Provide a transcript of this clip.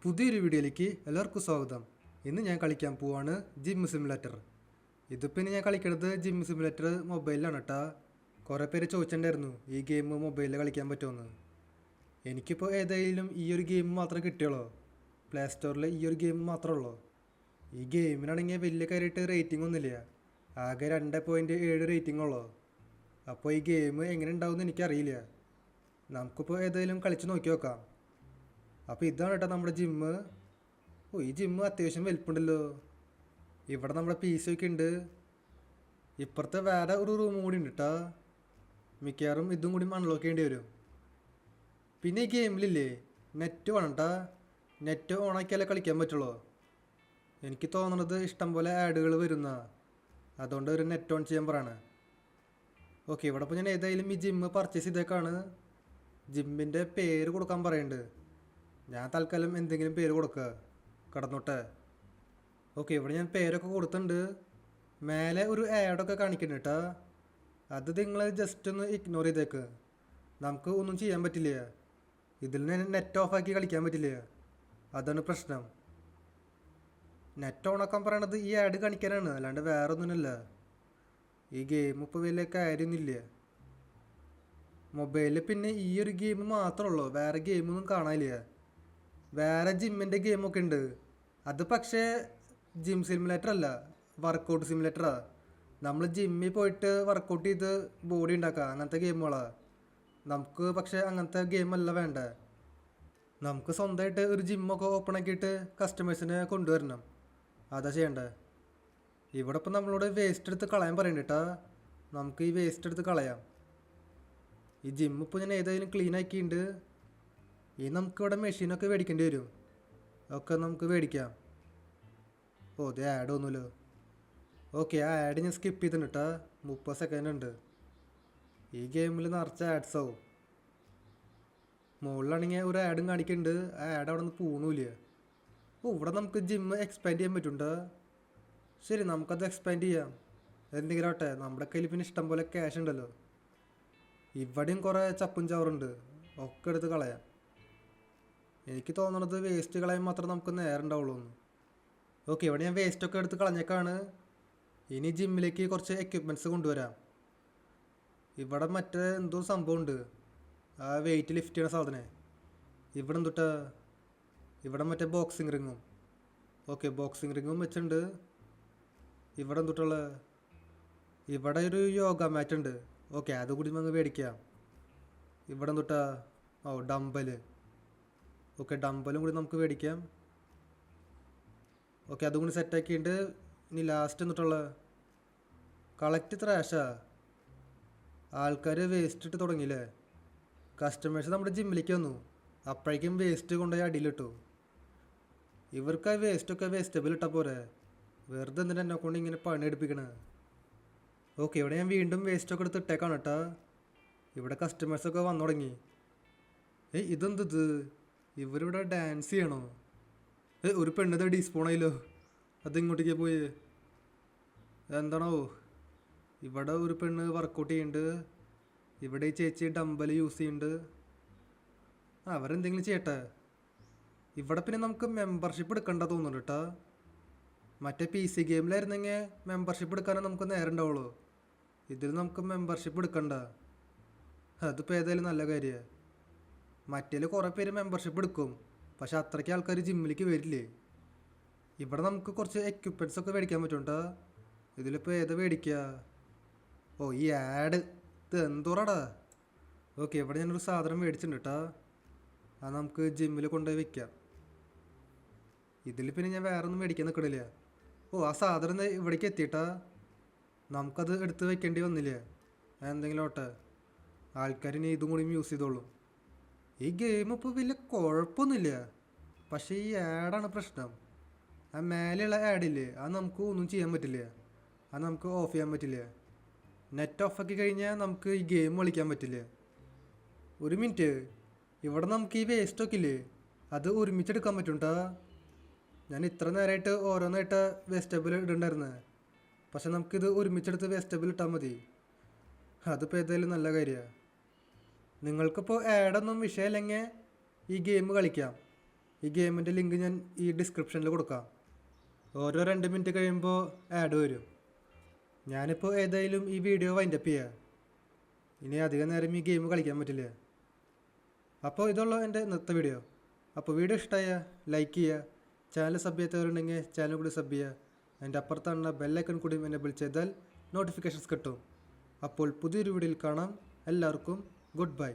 പുതിയൊരു വീഡിയോയിലേക്ക് എല്ലാവർക്കും സ്വാഗതം. ഇന്ന് ഞാൻ കളിക്കാൻ പോവാണ് ജിം സിമുലേറ്റർ. ഇതിപ്പോൾ ഇനി ഞാൻ കളിക്കുന്നത് ജിം സിമുലേറ്റർ മൊബൈലിലാണ് കേട്ടോ. കുറേ പേര് ചോദിച്ചിട്ടുണ്ടായിരുന്നു ഈ ഗെയിം മൊബൈലിൽ കളിക്കാൻ പറ്റുമെന്ന്. എനിക്കിപ്പോൾ ഏതായാലും ഈ ഒരു ഗെയിം മാത്രമേ കിട്ടിയുള്ളൂ. പ്ലേ സ്റ്റോറിൽ ഈ ഒരു ഗെയിം മാത്രമേ ഉള്ളൂ. ഈ ഗെയിമിനാണെങ്കിൽ വലിയ കാര്യമായിട്ട് റേറ്റിംഗ് ഒന്നുമില്ല, ആകെ 2.7 റേറ്റിംഗ് ഉള്ളൂ. അപ്പോൾ ഈ ഗെയിം എങ്ങനെ ഉണ്ടാവുമെന്ന് എനിക്കറിയില്ല. നമുക്കിപ്പോൾ ഏതായാലും കളിച്ച് നോക്കി നോക്കാം. അപ്പോൾ ഇതാണ് കേട്ടോ നമ്മുടെ ജിമ്മ്. ഈ ജിമ്മ് അത്യാവശ്യം വലിപ്പുണ്ടല്ലോ. ഇവിടെ നമ്മുടെ PC ഒക്കെ ഉണ്ട്. ഇപ്പുറത്തെ വേറെ ഒരു റൂമും കൂടി ഉണ്ട് കേട്ടോ. മിക്കവാറും ഇതും കൂടി അൺലോക്ക് ചെയ്യേണ്ടി വരും. പിന്നെ ഈ ഗെയിമിലില്ലേ നെറ്റ് വേണം കേട്ടോ. നെറ്റ് ഓണാക്കിയാലേ കളിക്കാൻ പറ്റുള്ളൂ. എനിക്ക് തോന്നുന്നത് ഇഷ്ടംപോലെ ആഡുകൾ വരുന്ന, അതുകൊണ്ട് ഒരു നെറ്റ് ഓൺ ചെയ്യാൻ പറയണേ. ഓക്കെ, ഇവിടെ ഇപ്പോൾ ഞാൻ ഏതായാലും ഈ ജിമ്മ് പർച്ചേസ് ചെയ്തേക്കാണ്. ജിമ്മിൻ്റെ പേര് കൊടുക്കാൻ പറയുന്നുണ്ട്. ഞാൻ തൽക്കാലം എന്തെങ്കിലും പേര് കൊടുക്കുക, കിടന്നോട്ടെ. ഓക്കെ, ഇവിടെ ഞാൻ പേരൊക്കെ കൊടുത്തിട്ടുണ്ട്. മേലെ ഒരു ആഡൊക്കെ കാണിക്കുന്നുണ്ട് കേട്ടോ. അത് നിങ്ങൾ ജസ്റ്റ് ഒന്ന് ഇഗ്നോർ ചെയ്തേക്ക്. നമുക്ക് ഒന്നും ചെയ്യാൻ പറ്റില്ല. ഇതിൽ നിന്ന് നെറ്റ് ഓഫാക്കി കളിക്കാൻ പറ്റില്ല, അതാണ് പ്രശ്നം. നെറ്റ് ഓണാക്കാൻ പറയണത് ഈ ആഡ് കാണിക്കാനാണ്, അല്ലാണ്ട് വേറെ ഒന്നുമില്ല. ഈ ഗെയിം ഇപ്പോൾ വലിയ കാര്യമൊന്നുമില്ല മൊബൈലിൽ. പിന്നെ ഈ ഒരു ഗെയിം മാത്രമേ ഉള്ളൂ, വേറെ ഗെയിമൊന്നും കാണാനില്ല. വേറെ ജിമ്മിൻ്റെ ഗെയിമൊക്കെ ഉണ്ട്. അത് പക്ഷേ ജിം സിമുലേറ്റർ അല്ല, വർക്കൗട്ട് സിമുലേറ്ററാണ്. നമ്മൾ ജിമ്മിൽ പോയിട്ട് വർക്കൗട്ട് ചെയ്ത് ബോഡി ഉണ്ടാക്കുക, അങ്ങനത്തെ ഗെയിമുകളാണ്. നമുക്ക് പക്ഷേ അങ്ങനത്തെ ഗെയിമല്ല വേണ്ട. നമുക്ക് സ്വന്തമായിട്ട് ഒരു ജിമ്മൊക്കെ ഓപ്പൺ ആക്കിയിട്ട് കസ്റ്റമേഴ്സിനെ കൊണ്ടുവരണം, അതാ ചെയ്യേണ്ടത്. ഇവിടെ ഇപ്പം നമ്മളോട് വേസ്റ്റ് എടുത്ത് കളയാൻ പറയുന്നുണ്ട് കേട്ടോ. നമുക്ക് ഈ വേസ്റ്റ് എടുത്ത് കളയാം. ഈ ജിമ്മിപ്പോൾ ഞാൻ ഏതായാലും ക്ലീൻ ആക്കിയിട്ടുണ്ട്. നമുക്കിവിടെ മെഷീനൊക്കെ മേടിക്കേണ്ടി വരും, ഒക്കെ നമുക്ക് മേടിക്കാം. ഇത് ആഡ് ഒന്നുമില്ലോ. ഓക്കെ, ആ ആഡ് ഞാൻ സ്കിപ്പ് ചെയ്തിട്ടുണ്ട് കേട്ടോ. 30 സെക്കൻഡ് ഉണ്ട്. ഈ ഗെയിമിൽ നിറച്ച ആഡ്സ് ആവും. മുകളിലാണെങ്കിൽ ഒരു ആഡും കാണിക്കുന്നുണ്ട്. ആ ആഡ് അവിടെ നിന്ന് പോകണില്ല. ഇവിടെ നമുക്ക് ജിമ്മ് എക്സ്പാൻഡ് ചെയ്യാൻ പറ്റുണ്ടോ? ശരി, നമുക്കത് എക്സ്പാൻഡ് ചെയ്യാം. എന്തെങ്കിലും ആവട്ടെ, നമ്മുടെ കയ്യിൽ പിന്നെ ഇഷ്ടം പോലെ ക്യാഷ് ഉണ്ടല്ലോ. ഇവിടെയും കുറേ ചപ്പും ചവറുണ്ട്, ഒക്കെ എടുത്ത് കളയാം. എനിക്ക് തോന്നണത് വേസ്റ്റ് കളയാൻ മാത്രം നമുക്ക് നേരം ഉണ്ടാവുള്ളൂ എന്ന്. ഓക്കെ, ഇവിടെ ഞാൻ വേസ്റ്റൊക്കെ എടുത്ത് കളഞ്ഞേക്കാണ്. ഇനി ജിമ്മിലേക്ക് കുറച്ച് എക്യുപ്മെൻറ്റ്സ് കൊണ്ടുവരാം. ഇവിടെ മറ്റേ എന്തോ സംഭവമുണ്ട്, ആ വെയിറ്റ് ലിഫ്റ്റ് ചെയ്യണ സാധനം. ഇവിടെ എന്തുട്ടാ, ഇവിടെ മറ്റേ ബോക്സിങ് റിങ്ങും. ഓക്കെ, ബോക്സിങ് റിങ്ങും വെച്ചിട്ടുണ്ട്. ഇവിടെ എന്തുട്ടുള്ള, ഇവിടെ ഒരു യോഗ മാറ്റ് ഉണ്ട്. ഓക്കെ, അതുകൂടി നമുക്ക് മേടിക്കാം. ഇവിടെ എന്തുട്ടാ, ഡമ്പല്. ഓക്കെ, ഡമ്പലും കൂടി നമുക്ക് മേടിക്കാം. ഓക്കെ, അതും കൂടി സെറ്റാക്കിയിട്ട് ഇനി ലാസ്റ്റ് എന്നിട്ടുള്ള കളക്ട് ത്രാഷാ. ആൾക്കാർ വേസ്റ്റ് ഇട്ട് തുടങ്ങിയില്ലേ. കസ്റ്റമേഴ്സ് നമ്മുടെ ജിമ്മിലേക്ക് വന്നു, അപ്പോഴേക്കും വേസ്റ്റ് കൊണ്ടുപോയി അടിയിലിട്ടു. ഇവർക്ക് ആ വേസ്റ്റൊക്കെ വേസ്റ്റബിൾ ഇട്ടാൽ പോരെ, വെറുതെ എന്തിനാ എന്നെ കൊണ്ട് ഇങ്ങനെ പണിയെടുപ്പിക്കണേ. ഓക്കെ, ഇവിടെ ഞാൻ വീണ്ടും വേസ്റ്റൊക്കെ എടുത്ത് ഇട്ടേക്കാണ് കേട്ടോ. ഇവിടെ കസ്റ്റമേഴ്സൊക്കെ വന്നു തുടങ്ങി. ഇതെന്തത്, ഇവരിവിടെ ഡാൻസ് ചെയ്യണോ? ഒരു പെണ്ണത് ഡീസ്പോണായില്ലോ, അതിങ്ങോട്ടേക്ക് പോയി. എന്താണോ, ഇവിടെ ഒരു പെണ്ണ് വർക്കൗട്ട് ചെയ്യുന്നുണ്ട്. ഇവിടെ ഈ ചേച്ചി ഡമ്പൽ യൂസ് ചെയ്യുന്നുണ്ട്. അവരെന്തെങ്കിലും ചെയ്യട്ടെ. ഇവിടെ പിന്നെ നമുക്ക് മെമ്പർഷിപ്പ് എടുക്കണ്ട തോന്നുന്നു കേട്ടോ. മറ്റേ PC ഗെയിമിലായിരുന്നെങ്കിൽ മെമ്പർഷിപ്പ് എടുക്കാനേ നമുക്ക് നേരം ഉണ്ടാവുള്ളൂ. ഇതിൽ നമുക്ക് മെമ്പർഷിപ്പ് എടുക്കണ്ട. അതിപ്പോൾ ഏതായാലും നല്ല കാര്യമാണ്. മറ്റേൽ കുറേ പേര് മെമ്പർഷിപ്പ് എടുക്കും, പക്ഷെ അത്രയ്ക്ക് ആൾക്കാർ ജിമ്മിലേക്ക് വരില്ലേ. ഇവിടെ നമുക്ക് കുറച്ച് എക്യുപ്മെൻറ്റ്സ് ഒക്കെ മേടിക്കാൻ പറ്റും കേട്ടോ. ഇതിലിപ്പോൾ ഏതാ മേടിക്കുക? ഈ ആഡ്, ഇത് എന്തോറാടാ. ഓക്കെ, ഇവിടെ ഞാനൊരു സാധനം മേടിച്ചിട്ടുണ്ട് കേട്ടോ. അത് നമുക്ക് ജിമ്മിൽ കൊണ്ടുപോയി വെക്കാം. ഇതിൽ പിന്നെ ഞാൻ വേറെ ഒന്നും മേടിക്കാൻ നിൽക്കണില്ല. ആ സാധനം ഇവിടേക്ക് എത്തിയിട്ടാ. നമുക്കത് എടുത്ത് വെക്കേണ്ടി വന്നില്ല. എന്തെങ്കിലും ഓട്ടെ, ആൾക്കാരിനി ഇതും കൂടി യൂസ് ചെയ്തോളും. ഈ ഗെയിം ഇപ്പോൾ വലിയ കുഴപ്പമൊന്നുമില്ല, പക്ഷേ ഈ ആഡാണ് പ്രശ്നം. ആ മേലെയുള്ള ആഡില്ലേ, അത് നമുക്ക് ഒന്നും ചെയ്യാൻ പറ്റില്ല. അത് നമുക്ക് ഓഫ് ചെയ്യാൻ പറ്റില്ല. നെറ്റ് ഓഫാക്കി കഴിഞ്ഞാൽ നമുക്ക് ഈ ഗെയിം കളിക്കാൻ പറ്റില്ല. ഒരു മിനിറ്റ്, ഇവിടെ നമുക്ക് ഈ വേസ്റ്റൊക്കെ ഇല്ലേ, അത് ഒരുമിച്ചെടുക്കാൻ പറ്റും കേട്ടോ. ഞാൻ ഇത്ര നേരമായിട്ട് ഓരോന്നായിട്ട് വേസ്റ്റബിൾ ഇടണ്ടായിരുന്നത്, പക്ഷെ നമുക്കിത് ഒരുമിച്ചെടുത്ത് വേസ്റ്റബിൾ ഇട്ടാൽ മതി. അതിപ്പോൾ ഏതായാലും നല്ല കാര്യമാണ്. നിങ്ങൾക്കിപ്പോൾ ആഡൊന്നും വിഷയമില്ലെങ്കിൽ ഈ ഗെയിം കളിക്കാം. ഈ ഗെയിമിൻ്റെ ലിങ്ക് ഞാൻ ഈ ഡിസ്ക്രിപ്ഷനിൽ കൊടുക്കാം. ഓരോ 2 മിനിറ്റ് കഴിയുമ്പോൾ ആഡ് വരും. ഞാനിപ്പോൾ ഏതായാലും ഈ വീഡിയോ വൈൻഡപ്പ് ചെയ്യാം. ഇനി അധികം നേരം ഈ ഗെയിം കളിക്കാൻ പറ്റില്ല. അപ്പോൾ ഇതുള്ള എൻ്റെ ഇന്നത്തെ വീഡിയോ. അപ്പോൾ വീഡിയോ ഇഷ്ടമായ ലൈക്ക് ചെയ്യുക, ചാനൽ സബ് ചെയ്യാത്തവരുണ്ടെങ്കിൽ ചാനൽ കൂടി സബ് ചെയ്യുക. അതിൻ്റെ അപ്പുറത്താണ് ബെല്ലൈക്കൺ കൂടി എനേബിൾ ചെയ്താൽ നോട്ടിഫിക്കേഷൻസ് കിട്ടും. അപ്പോൾ പുതിയൊരു വീഡിയോയിൽ കാണാം. എല്ലാവർക്കും ഗുഡ് ബൈ.